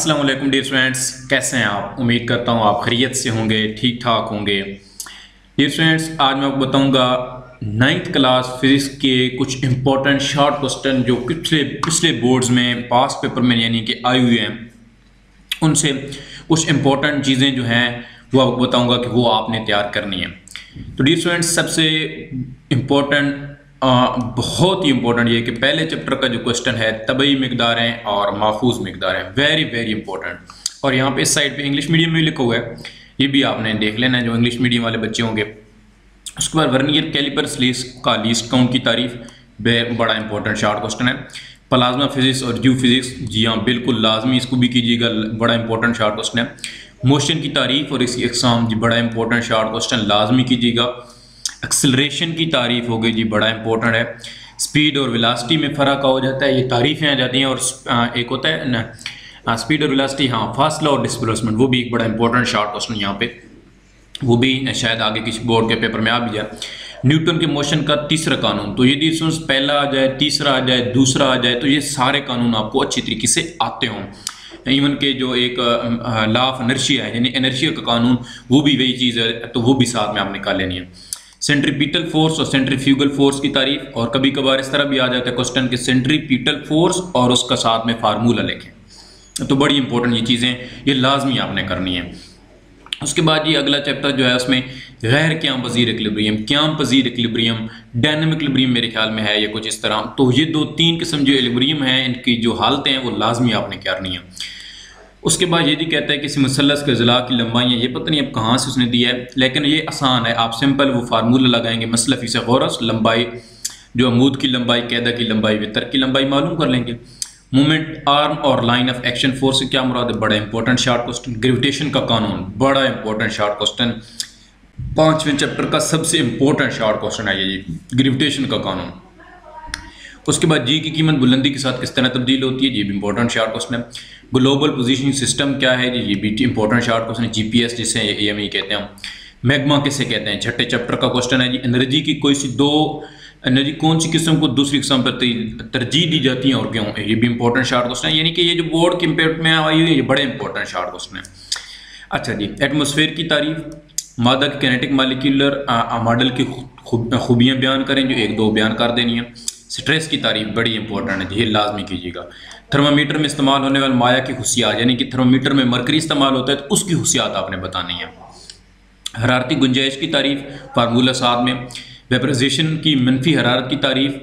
अस्सलाम वालेकुम dear friends, कैसे हैं आप। उम्मीद करता हूँ आप खैरियत से होंगे, ठीक ठाक होंगे। डियर फ्रेंड्स, आज मैं आपको बताऊंगा 9th क्लास फिजिक्स के कुछ इंपॉर्टेंट शॉर्ट क्वेश्चन जो पिछले बोर्ड्स में पास्ट पेपर में यानी कि आई हुए हैं, उनसे कुछ इंपॉर्टेंट चीज़ें जो हैं वो आपको बताऊंगा कि वो आपने तैयार करनी है। तो डियर फ्रेंड्स, सबसे इम्पोर्टेंट बहुत ही इंपॉर्टेंट ये कि पहले चैप्टर का जो क्वेश्चन है तबई मिकदारें और माखूज मिकदारें, वेरी वेरी इंपॉर्टेंट। और यहाँ पे इस साइड पे इंग्लिश मीडियम में लिखा हुआ है, ये भी आपने देख लेना है जो इंग्लिश मीडियम वाले बच्चे होंगे। उसके बाद वर्नियर कैलिपर का लीस्ट काउंट की तारीफ, बड़ा इंपॉर्टेंट शॉर्ट क्वेश्चन है। प्लाज्मा फिजिक्स और जियो फिजिक्स, जी हाँ बिल्कुल लाजमी इसको भी कीजिएगा, बड़ा इंपॉर्टेंट शॉर्ट क्वेश्चन है। मोशन की तारीफ और इसकी एग्जाम, जी बड़ा इंपॉर्टेंट शॉर्ट क्वेश्चन, लाजमी कीजिएगा। एक्सेलरेशन की तारीफ हो गई, जी बड़ा इंपॉर्टेंट है। स्पीड और वेलोसिटी में फ़र्क हो जाता है, ये तारीफें आ जाती हैं। और एक होता है ना स्पीड और वेलोसिटी, हाँ फासला और डिस्प्लेसमेंट, वो भी एक बड़ा इंपॉर्टेंट शॉर्ट क्वेश्चन यहाँ पे, वो भी शायद आगे किसी बोर्ड के पेपर में आ भी जाए। न्यूटन के मोशन का तीसरा कानून, तो यदि इसमें पहला आ जाए, तीसरा आ जाए, दूसरा आ जाए, तो ये सारे कानून आपको अच्छी तरीके से आते हों। इवन के जो एक लॉ ऑफ इनर्शिया है यानी इनर्शिया का कानून, वो भी वही चीज़ है, तो वो भी साथ में आप निकाल लेनी है। सेंट्रीपिटल फोर्स और सेंट्रीफ्यूगल फोर्स की तारीफ, और कभी कभार इस तरह भी आ जाता है क्वेश्चन कि सेंट्रीपिटल फोर्स और उसका साथ में फार्मूला लिखें, तो बड़ी इंपॉर्टेंट ये चीज़ें, ये लाजमी आपने करनी है। उसके बाद ये अगला चैप्टर जो है उसमें गैर क्याम पजीर इक्विलिब्रियम, क्याम पजीर इक्विलिब्रियम, डायनामिक इक्विलिब्रियम मेरे ख्याल में है ये कुछ इस तरह। तो ये दो तीन किस्म जो इक्विलिब्रियम है, इनकी जो हालतें हैं वो लाजमी आपने करनी है। उसके बाद ये भी कहता है कि किसी मुसल्लस के ज़िला की लंबाई है, ये पता नहीं अब कहाँ से उसने दिया है, लेकिन ये आसान है, आप सिंपल वो फार्मूला लगाएंगे, मसला फीस गौरस, लंबाई जो अमूद की लंबाई, कैदा की लंबाई, वितर की लंबाई मालूम कर लेंगे। मूवमेंट आर्म और लाइन ऑफ एक्शन फोर्स से क्या मुराद है, बड़ा इंपॉर्टेंट शॉर्ट क्वेश्चन। ग्रेविटेशन का कानून, बड़ा इंपॉर्टेंट शॉर्ट क्वेश्चन, 5वें चैप्टर का सबसे इंपॉर्टेंट शॉर्ट क्वेश्चन है ये ग्रेविटेशन का कानून। उसके बाद जी की कीमत बुलंदी के साथ किस तरह तब्दील होती है, ये भी इंपॉर्टेंट शॉर्ट क्वेश्चन है। ग्लोबल पोजीशनिंग सिस्टम क्या है, ये भी इंपॉर्टेंट शॉर्ट क्वेश्चन है। जीपीएस जिसे एएमई कहते हैं, मैग्मा किसे कहते हैं, 6ठे चैप्टर का क्वेश्चन है जी। एनर्जी की कोई सी दो एनर्जी कौन सी किस्म को दूसरी किस्म पर तरजीह दी जाती है और क्यों, ये भी इंपॉर्टेंट शॉर्ट क्वेश्चन है। यानी कि ये जो बोर्ड के पेपर में आई हुई है, ये बड़े इंपॉर्टेंट शॉर्ट क्वेश्चन है। अच्छा जी, एटमॉस्फेयर की तारीफ, मादा की कैनेटिक मालिक्यूलर मॉडल की खूबियाँ बयान करें, जो एक दो बयान कर देनी है। स्ट्रेस की तारीफ बड़ी इंपॉर्टेंट है, ये लाजमी कीजिएगा। थर्मामीटर में इस्तेमाल होने वाले माया की खुशियात, यानी कि थर्मामीटर में मरकरी इस्तेमाल होता है तो उसकी खुशियात आपने बतानी है। हरारती गुंजाइश की तारीफ, फार्मूला साथ में। वेपराइजेशन की मनफी हरारत की तारीफ,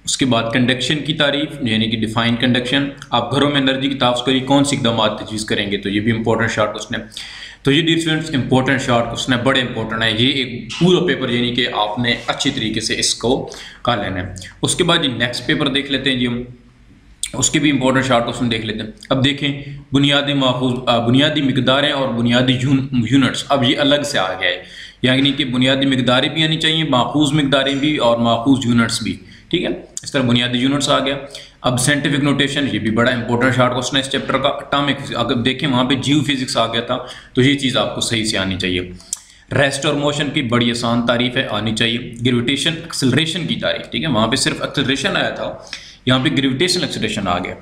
उसके बाद कंडक्शन की तारीफ यानी कि डिफाइन कंडक्शन। आप घरों में एनर्जी की ताफ़ करी कौन सी इकदाम तजवीज़ करेंगे, तो ये भी इंपॉर्टेंट शॉर्ट क्वेश्चन है। तो ये डिफरेंट इंपॉर्टेंट शॉर्ट क्वेश्चन है, बड़े इंपॉर्टेंट है, ये एक पूरा पेपर यानी कि आपने अच्छी तरीके से इसको कर लेना है। उसके बाद ये नेक्स्ट पेपर देख लेते हैं जी हम, उसके भी इंपॉर्टेंट शॉर्ट क्वेश्चन देख लेते हैं। अब देखें बुनियादी माखूज, बुनियादी मिकदारें और बुनियादी यूनिट्स, अब ये अलग से आ गया है, यानी कि बुनियादी मिकदारें भी आनी चाहिए, माखूज मिकदारें भी और माखूज यूनिट्स भी, ठीक है। इस तरह बुनियादी यूनिट्स आ गया। अब साइंटिफिक नोटेशन, ये भी बड़ा इंपॉर्टेंट शॉर्ट क्वेश्चन है इस चैप्टर का। एटॉमिक फिजिक्स, अगर देखें वहाँ पे जियो फिजिक्स आ गया था, तो ये चीज़ आपको सही से आनी चाहिए। रेस्ट और मोशन की बड़ी आसान तारीफ है, आनी चाहिए। ग्रेविटेशन एक्सेलरेशन की तारीफ, ठीक है, वहाँ पे सिर्फ एक्सेलरेशन आया था, यहाँ पे ग्रेविटेशन एक्सेलरेशन आ गया।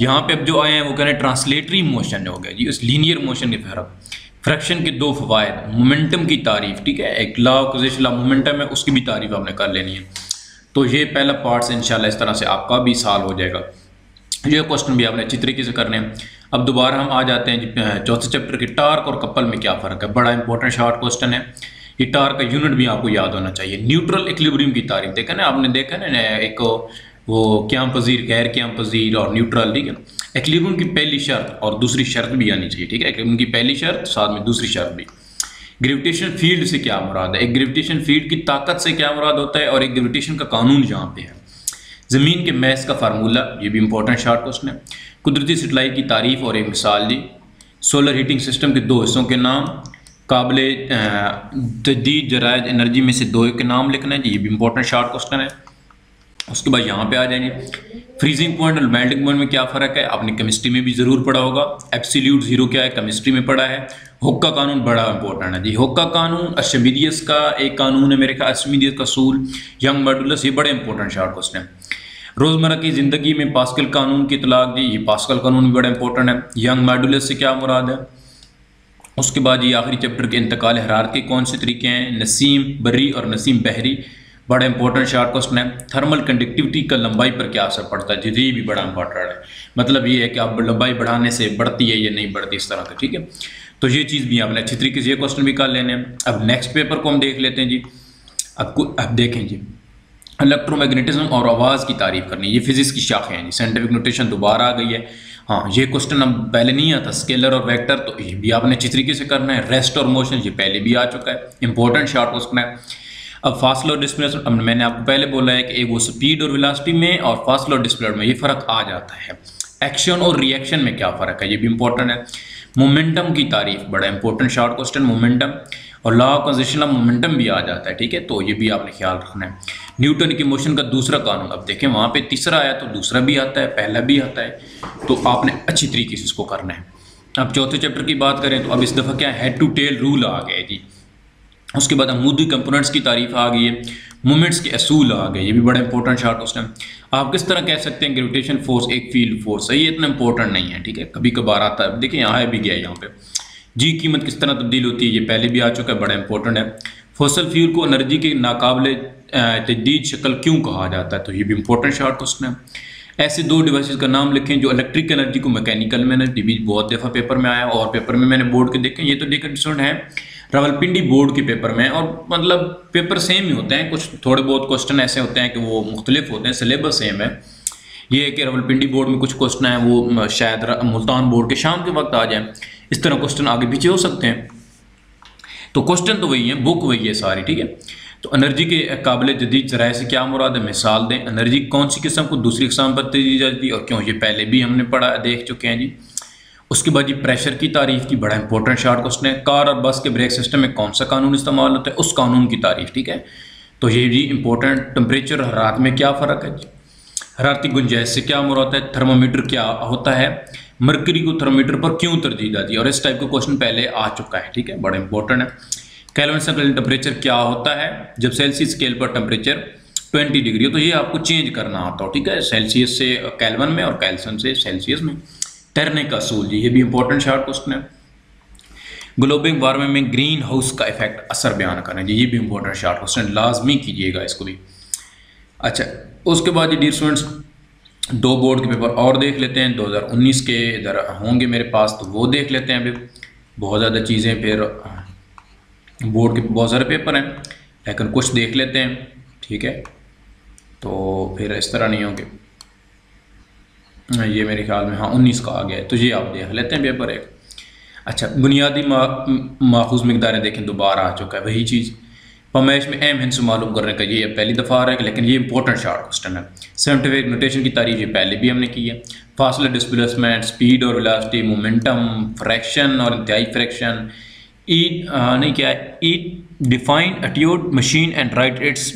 यहाँ पे अब जो आए हैं वो कह रहे हैं ट्रांसलेटरी मोशन हो गया जी, उस लीनियर मोशन के फर्क। फ्रैक्शन के दो फवायद, मोमेंटम की तारीफ, ठीक है, एक लॉ ऑफ मोमेंटम है, उसकी भी तारीफ आपने कर लेनी है। तो ये पहला पार्ट से इंशाल्लाह इस तरह से आपका भी साल हो जाएगा। ये क्वेश्चन भी आपने अच्छी तरीके से करने हैं। अब दोबारा हम आ जाते हैं चौथे चैप्टर के टार्क और कपल में क्या फ़र्क है, बड़ा इंपॉर्टेंट शॉर्ट क्वेश्चन है। ये टार्क का यूनिट भी आपको याद होना चाहिए। न्यूट्रल इक्विलिब्रियम की तारीफ, देखा ना आपने, देखा ना एक वो क्याम पजीर, गैर क्याम पजीर और न्यूट्रल, ठीक है। इक्विलिब्रियम की पहली शर्त और दूसरी शर्त भी आनी चाहिए, ठीक है, इक्विलिब्रियम की पहली शर्त साथ में दूसरी शर्त भी। ग्रेविटेशन फील्ड से क्या मुराद है, एक ग्रेविटेशन फील्ड की ताकत से क्या मुराद होता है, और एक ग्रेविटेशन का कानून जहाँ पे है। ज़मीन के मैस का फार्मूला, ये भी इंपॉर्टेंट शॉर्ट क्वेश्चन है। कुदरती सिटलाई की तारीफ और एक मिसाल दी। सोलर हीटिंग सिस्टम के दो हिस्सों के नाम, काबिले तजदीद जरायद एनर्जी में से दो के नाम लिखना है, ये भी इंपॉर्टेंट शॉर्ट क्वेश्चन है। उसके बाद यहाँ पे आ जाएंगे फ्रीजिंग पॉइंट और मेल्टिंग पॉइंट में क्या फ़र्क है, आपने केमिस्ट्री में भी ज़रूर पढ़ा होगा। एब्सोल्यूट ज़ीरो क्या है, केमिस्ट्री में पढ़ा है। हुक का कानून बड़ा इंपॉर्टेंट है जी, हुक का कानून, अर्शिमिदियस का एक कानून है मेरे ख्याल, अर्शिमिदियस का असूल, यंग मॉडुलस, ये बड़े इंपॉर्टेंट शॉर्ट क्वेश्चन है। रोज़मर्रा की ज़िंदगी में पास्कल कानून की इतलाक दी, ये पास्कल कानून भी बड़ा इंपॉर्टेंट है। यंग मॉडुलस से क्या मुराद है। उसके बाद ये आखिरी चैप्टर के इंतकाल हरारत के कौन से तरीके हैं, नसीम बर्री और नसीम बहरी, बड़ा इंपॉर्टेंट शॉर्ट क्वेश्चन है। थर्मल कंडक्टिविटी का लंबाई पर क्या असर पड़ता है, ये भी बड़ा इंपॉर्टेंट है। मतलब ये है कि आप लंबाई बढ़ाने से बढ़ती है या नहीं बढ़ती, इस तरह का, ठीक है। तो ये चीज़ भी आपने अच्छी तरीके से ये क्वेश्चन भी कर लेने हैं। अब नेक्स्ट पेपर को हम देख लेते हैं जी। अब देखें जी, इलेक्ट्रोमैग्नेटिज्म और आवाज़ की तारीफ करनी, ये फिजिक्स की शाखें हैं जी। साइंटिफिक नोटेशन दोबारा आ गई है। हाँ, ये क्वेश्चन अब पहले नहीं आता, स्केलर और वेक्टर, तो ये भी आपने अच्छी तरीके से करना है। रेस्ट और मोशन ये पहले भी आ चुका है, इंपॉर्टेंट शॉर्ट क्वेश्चन है। अब फासला और डिस्प्लेसमेंट, अब मैंने आपको पहले बोला है कि एक वो स्पीड और वेलोसिटी में और फासला और डिस्प्लेसमेंट में ये फ़र्क आ जाता है। एक्शन और रिएक्शन में क्या फ़र्क है, ये भी इंपॉर्टेंट है। मोमेंटम की तारीफ, बड़ा इंपॉर्टेंट शॉर्ट क्वेश्चन, मोमेंटम और law of conservation of momentum भी आ जाता है, ठीक है। तो ये भी आपने ख्याल रखना है। न्यूटन की मोशन का दूसरा कानून, अब देखें वहाँ पे तीसरा आया तो दूसरा भी आता है, पहला भी आता है, तो आपने अच्छी तरीके से इसको करना है। अब चौथे चैप्टर की बात करें तो अब इस दफ़ा क्या हेड टू टेल रूल आ गया है जी। उसके बाद अमूदी कंपोनेंट्स की तारीफ आ गई है, मूवमेंट्स के असूल आ गए, ये भी बड़ा इंपॉर्टेंट शॉर्ट क्वेश्चन है। आप किस तरह कह सकते हैं ग्रेविटेशन फोर्स एक फील्ड फोर्स है, ये इतना इंपॉर्टेंट नहीं है, ठीक है, कभी कभार आता है। देखिए यहाँ भी गया, यहाँ पे जी कीमत किस तरह तब्दील होती है, ये पहले भी आ चुका है, बड़ा इंपॉर्टेंट है। फॉसिल फ्यूल को एनर्जी के नाकाबिले तजदीद शक्ल क्यों कहा जाता है, तो ये भी इंपॉर्टेंट शॉर्ट क्वेश्चन है। ऐसे दो डिवाइसेस का नाम लिखें जो इलेक्ट्रिक एनर्जी को मैकेनिकल में, भी बहुत दफ़ा पेपर में आया और पेपर में मैंने बोर्ड के देखे, ये तो डिफरेंट है रावलपिंडी बोर्ड के पेपर में, और मतलब पेपर सेम ही होते हैं, कुछ थोड़े बहुत क्वेश्चन ऐसे होते हैं कि वो मुख्तलिफ होते हैं, सिलेबस सेम है। ये है कि रावलपिंडी बोर्ड में कुछ क्वेश्चन है वो शायद मुल्तान बोर्ड के शाम के वक्त आ जाए, इस तरह क्वेश्चन आगे पीछे हो सकते हैं। तो क्वेश्चन तो वही है, बुक वही है सारी, ठीक है। तो एनर्जी के काबिल जदीद ज़राए से क्या मुराद है, मिसाल दें। एनर्जी कौन सी किस्म को दूसरी किस्म पर दी जाती है और क्यों, ये पहले भी हमने पढ़ा देख चुके हैं जी। उसके बाद ये प्रेशर की तारीफ की, बड़ा इंपॉर्टेंट शॉर्ट क्वेश्चन है। कार और बस के ब्रेक सिस्टम में कौन सा कानून इस्तेमाल होता है, उस कानून की तारीफ, ठीक है। तो ये भी इंपॉर्टेंट। टेम्परेचर हरारत में क्या फ़र्क है, हरारती गुंजाइश से क्या मुराद है। थर्मामीटर क्या होता है, मरकरी को थर्मामीटर पर क्यों तरजीह जाती है, और इस टाइप का क्वेश्चन पहले आ चुका है, ठीक है, बड़ा इंपॉर्टेंट है। केल्विन स्केल टेम्परेचर क्या होता है, जब सेल्सियस स्केल पर टेम्परेचर 20 डिग्री हो तो ये आपको चेंज करना आता हो, ठीक है, सेल्सियस से केल्विन में और केल्विन से सेल्सियस में। तैरने का असूल जी, ये भी इंपॉर्टेंट शॉर्ट क्वेश्चन है। ग्लोबल वार्मिंग में ग्रीन हाउस का इफेक्ट असर बयान करना जी, ये भी इंपॉर्टेंट शॉर्ट क्वेश्चन, लाजमी कीजिएगा इसको भी। अच्छा, उसके बाद ये डियर स्टूडेंट्स दो बोर्ड के पेपर और देख लेते हैं, 2019 के इधर होंगे मेरे पास, तो वो देख लेते हैं। अभी बहुत ज़्यादा चीज़ें, फिर बोर्ड के बहुत सारे पेपर हैं, लेकिन कुछ देख लेते हैं, ठीक है। तो फिर इस तरह नहीं होंगे, ये मेरे ख्याल में हाँ 19 का आ गया है, तो ये आप देख लेते हैं पेपर एक। अच्छा, बुनियादी माखूज मकदारें देखें, दोबारा आ चुका है वही चीज़। पैमाइश में अहम हिस्सा मालूम करने का, ये पहली दफ़ा आ रहा है, लेकिन ये इंपॉर्टेंट शॉर्ट क्वेश्चन है। साइंटिफिक नोटेशन की तारीफ ये पहले भी हमने की है। फासला, डिस्प्लेसमेंट, स्पीड और वेलोसिटी, मोमेंटम, फ्रैक्शन और इंतहाई फ्रैक्शन, नहीं क्या है, define attitude machine and right it's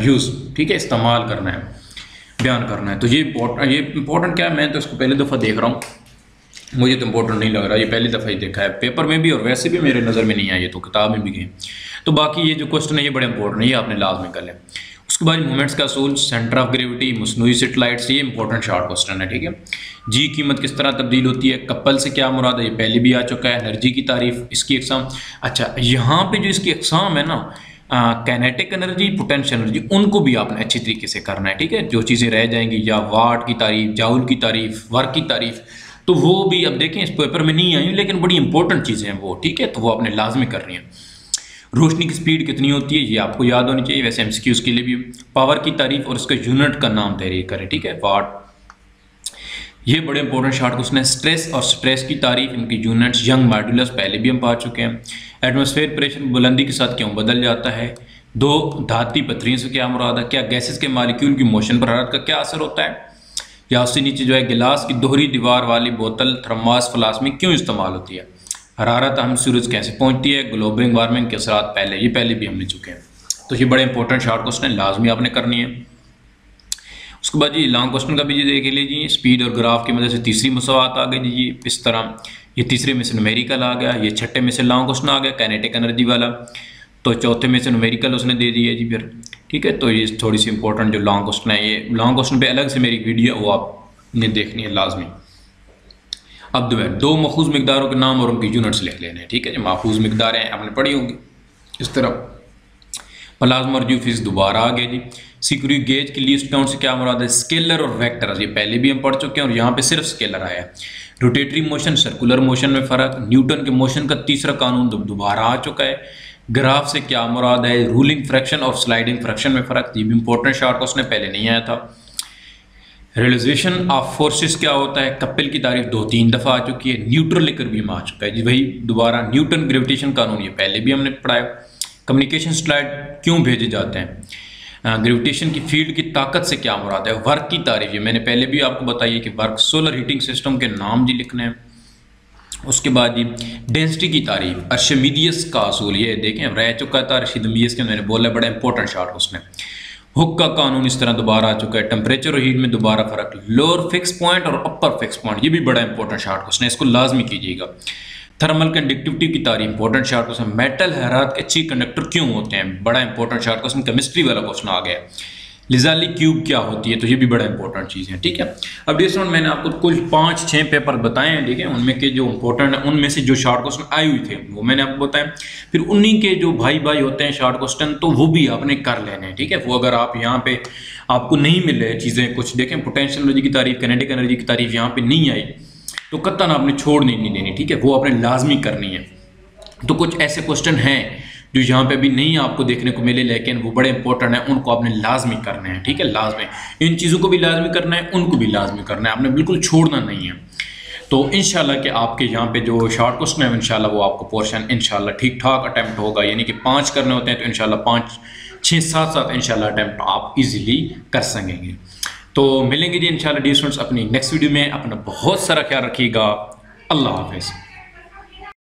use, ठीक है, इस्तेमाल करना है, बयान करना है। तो ये इंपॉर्टेंट क्या है, मैं तो इसको पहली दफ़ा देख रहा हूँ, मुझे तो इंपॉर्टेंट नहीं लग रहा, ये पहली दफ़ा ही देखा है पेपर में भी, और वैसे भी मेरे नज़र में नहीं आया, तो किताब में भी गए। तो बाकी ये जो क्वेश्चन है ये बड़े इंपॉर्टेंट है, ये आपने लाजमी कर लें। उसके बाद मूवमेंट्स का असूल, सेंटर ऑफ ग्रेविटी, मसनूई सेटेलाइट्स, ये इंपॉर्टेंट शॉर्ट क्वेश्चन है, ठीक है। जी कीमत किस तरह तब्दील होती है, कपल से क्या मुराद है, ये पहले भी आ चुका है। एनर्जी की तारीफ, इसकी अक़साम। अच्छा, यहाँ पे जो इसकी अक़साम है ना, काइनेटिक एनर्जी, पोटेंशियल एनर्जी, उनको भी आपने अच्छी तरीके से करना है, ठीक है। जो चीज़ें रह जाएंगी, या वाट की तारीफ, जाउल की तारीफ, वर्क की तारीफ, तो वो भी अब देखें इस पेपर में नहीं आई, लेकिन बड़ी इंपॉर्टेंट चीज़ें हैं वो, ठीक है, तो वो आपने लाजमी करनी है। रोशनी की स्पीड कितनी होती है, ये आपको याद होनी चाहिए, वैसे एमसीक्यूज़ के लिए भी। पावर की तारीफ और उसके यूनिट का नाम तहरीर करें, ठीक है, वाट, ये बड़े इंपॉर्टेंट शॉर्ट क्वेश्चन है। स्ट्रेस और स्ट्रेस की तारीफ, इनकी यूनिट्स, यंग मॉडुलस, पहले भी हम पा चुके हैं। एटमॉस्फेयर प्रेशर बुलंदी के साथ क्यों बदल जाता है। दो धाती पत्थरियों से क्या मुराद है। क्या गैसेस के मालिक्यूल की मोशन पर हरारत का क्या असर होता है। या उससे नीचे जो है, गिलास की दोहरी दीवार वाली बोतल थर्मास फ्लास्क में क्यों इस्तेमाल होती है। हरारत हम सूरज कैसे पहुंचती है। ग्लोबल वार्मिंग के असरात, ये पहले भी हमने चुके हैं। तो ये बड़े इंपॉर्टेंट शॉर्ट क्वेश्चन है, लाजमी आपने करनी है। उसके बाद जी लॉन्ग क्वेश्चन का भी देख लीजिए। स्पीड और ग्राफ की मदद से तीसरी मसवात आ गई जी, इस तरह। ये तीसरे में से न्यूमेरिकल आ गया, ये छठे में से लॉन्ग क्वेश्चन आ गया काइनेटिक एनर्जी वाला, तो चौथे में से न्यूमेरिकल उसने दे दिया जी। फिर ठीक है, तो ये थोड़ी सी इंपॉर्टेंट जो लॉन्ग क्वेश्चन है, ये लॉन्ग क्वेश्चन पे अलग से मेरी वीडियो वो आपने देखनी है लाजमी। अब दो मखूज मिकदारों के नाम और उनके यूनिट्स लिख लेने हैं। ठीक है, जो महफूज मिकदारें हैं आपने पढ़ी होंगी इस तरह। प्लाज्मा और फिजिक्स दोबारा आ गया जी। सिक्योरिटी गेज की लीस्ट काउंट से क्या मुराद है? स्केलर और वेक्टर, ये पहले भी हम पढ़ चुके हैं और यहाँ पे सिर्फ स्केलर आया है। रोटेटरी मोशन सर्कुलर मोशन में फ़र्क, न्यूटन के मोशन का तीसरा कानून दोबारा आ चुका है। ग्राफ से क्या मुराद है? रूलिंग फ्रैक्शन और स्लाइडिंग फ्रैक्शन में फ़र्क, ये भी इंपॉर्टेंट शॉर्ट क्वेश्चन पहले नहीं आया था। रियलाइजेशन ऑफ फोर्सेस क्या होता है? कपिल की तारीफ 2-3 दफ़ा आ चुकी है। न्यूट्रल लेकर भी आ चुका है जी, वही दोबारा न्यूटन ग्रेविटेशन कानून, ये पहले भी हमने पढ़ाया। कम्युनिकेशन स्लाइड क्यों भेजे जाते हैं? ग्रेविटेशन की फील्ड की ताकत से क्या मुराद है? वर्क की तारीफ, ये मैंने पहले भी आपको बताई है कि वर्क। सोलर हीटिंग सिस्टम के नाम जी लिखने हैं। उसके बाद जी डेंसिटी की तारीफ, अर्शिमिडियस का असूल, ये देखें रह चुका था अर्शिमिडियस के, मैंने बोला बड़ा इंपॉर्टेंट शॉर्ट उसमें। हुक का कानून इस तरह दोबारा आ चुका है। टेम्परेचर और हीट में दोबारा फर्क। लोअर फिक्स पॉइंट और अपर फिक्स पॉइंट, ये भी बड़ा इंपॉर्टेंट शॉर्ट क्वेश्चन है, इसको लाजमी कीजिएगा। थर्मल कंडक्टिविटी की तारीफ, इंपॉर्टेंट शॉर्ट क्वेश्चन। मेटल हैरात के अच्छी कंडक्टर क्यों होते हैं? बड़ा इंपॉर्टेंट शॉर्ट क्वेश्चन, केमिस्ट्री वाला क्वेश्चन आ गया। लिजाली क्यूब क्या होती है? तो ये भी बड़ा इंपॉर्टेंट चीज़ है। ठीक है, अब डिस्टेंट मैंने आपको कुल 5-6 पेपर बताए हैं, ठीक है, उनमें के जो इंपॉर्टेंट है उनमें से जो शॉर्ट क्वेश्चन आए हुए थे वो मैंने आपको बताया। फिर उन्हीं के जो भाई भाई होते हैं शॉर्ट क्वेश्चन, तो वो भी आपने कर लेने हैं। ठीक है, वो अगर आप यहाँ पे आपको नहीं मिले चीज़ें कुछ, देखें पोटेंशियल एनर्जी की तारीफ, काइनेटिक एनर्जी की तारीफ यहाँ पे नहीं आई तो कत्तन आपने छोड़ नहीं देनी। ठीक है, वो आपने लाजमी करनी है। तो कुछ ऐसे क्वेश्चन हैं जो यहाँ पे भी नहीं आपको देखने को मिले, लेकिन वो बड़े इंपॉर्टेंट हैं, उनको आपने लाजमी करने हैं। ठीक है, लाजमी इन चीज़ों को भी लाजमी करना है, उनको भी लाजमी करना है, आपने बिल्कुल छोड़ना नहीं है। तो इंशाल्लाह कि आपके यहाँ पे जो शॉर्ट क्वेश्चन है इंशाल्लाह वो आपको पोर्शन इंशाल्लाह ठीक ठाक अटैम्प्ट होगा, यानी कि 5 करने होते हैं तो इंशाल्लाह 5, 6, 7 इंशाल्लाह अटैम्प्ट आप इजीली कर सकेंगे। तो मिलेंगे जी इंशाल्लाह डियर स्टूडेंट्स अपनी नेक्स्ट वीडियो में। अपना बहुत सारा ख्याल रखिएगा। अल्लाह हाफिज़।